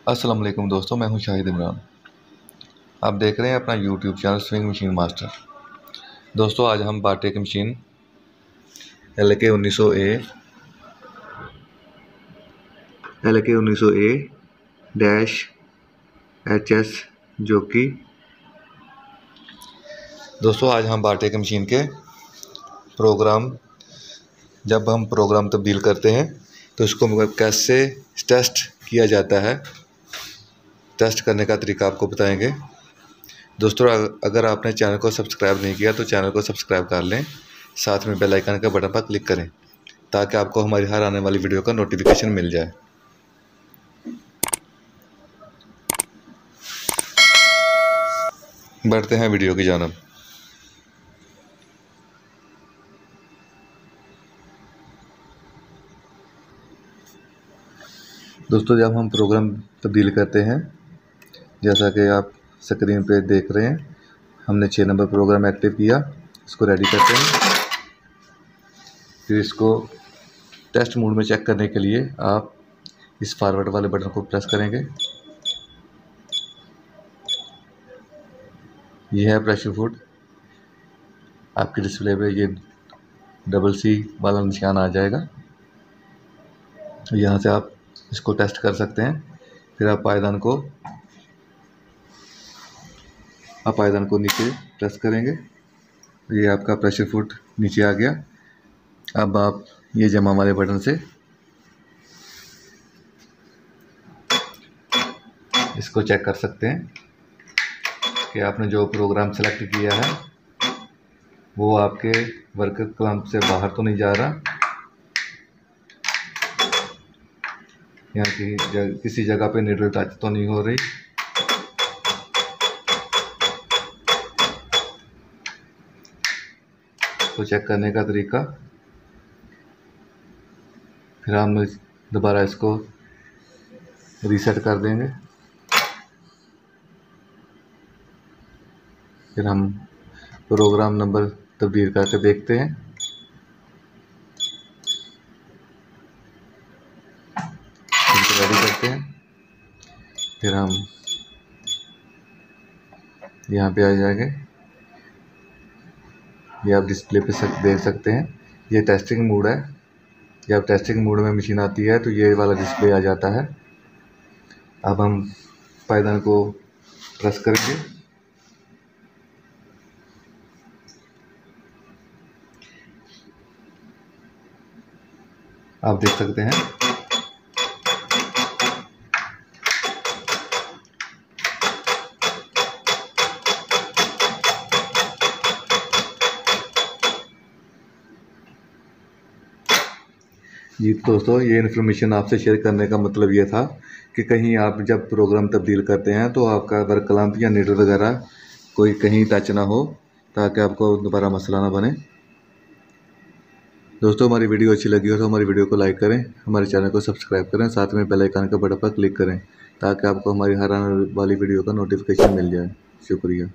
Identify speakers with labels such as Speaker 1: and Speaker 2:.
Speaker 1: अस्सलाम वालेकुम दोस्तों, मैं हूं शाहिद इमरान। आप देख रहे हैं अपना YouTube channel swing machine master. दोस्तों, आज हम बाटे की machine LK 1900A -HS jockey. दोस्तों, आज हम बाटे की मशीन के जब हम प्रोग्राम तब्दील करते हैं तो इसको कैसे टेस्ट किया जाता है, टेस्ट करने का तरीका आपको बताएंगे। दोस्तों, अगर आपने चैनल को सब्सक्राइब नहीं किया तो चैनल को सब्सक्राइब कर लें, साथ में बेल आइकन के बटन पर क्लिक करें ताकि आपको हमारी हर आने वाली वीडियो का नोटिफिकेशन मिल जाए। बढ़ते हैं वीडियो की जानिब। दोस्तों, जब हम प्रोग्राम तब्दील करते हैं, जैसा कि आप स्क्रीन पे देख रहे हैं, हमने 6 नंबर प्रोग्राम एक्टिव किया। इसको रेडी करते हैं। फिर इसको टेस्ट मोड में चेक करने के लिए आप इस फॉरवर्ड वाले बटन को प्रेस करेंगे। यह है प्रेशर फुट। आपकी डिस्प्ले पे ये CC वाला निशान आ जाएगा। यहाँ से आप इसको टेस्ट कर सकते हैं। फिर आप पायदान को नीचे प्रेस करेंगे। ये आपका प्रेशर फुट नीचे आ गया। अब आप ये जमा वाले बटन से इसको चेक कर सकते हैं कि आपने जो प्रोग्राम सेलेक्ट किया है वो आपके वर्क क्लैंप से बाहर तो नहीं जा रहा, यहाँ की किसी जगह पे नीडल टच तो नहीं हो रही। तो चेक करने का तरीका, फिर हम दोबारा इसको रीसेट कर देंगे। फिर हम प्रोग्राम नंबर तब्दील करके देखते हैं। इनको रेडी करते हैं। फिर हम यहाँ पे आ जाएंगे। ये आप डिस्प्ले पे देख सकते हैं। ये टेस्टिंग मोड है। जब टेस्टिंग मोड में मशीन आती है तो ये वाला डिस्प्ले आ जाता है। अब हम पायदान को प्रेस करेंगे। आप देख सकते हैं जी। दोस्तों, ये इन्फॉर्मेशन आपसे शेयर करने का मतलब ये था कि कहीं आप जब प्रोग्राम तब्दील करते हैं तो आपका वर्क क्लैंप या नीडल वगैरह कोई कहीं टच ना हो, ताकि आपको दोबारा मसला ना बने। दोस्तों, हमारी वीडियो अच्छी लगी हो तो हमारी वीडियो को लाइक करें, हमारे चैनल को सब्सक्राइब करें, साथ में बेल आइकन के बटन पर क्लिक करें ताकि आपको हमारी हर आने वाली वीडियो का नोटिफिकेशन मिल जाए। शुक्रिया।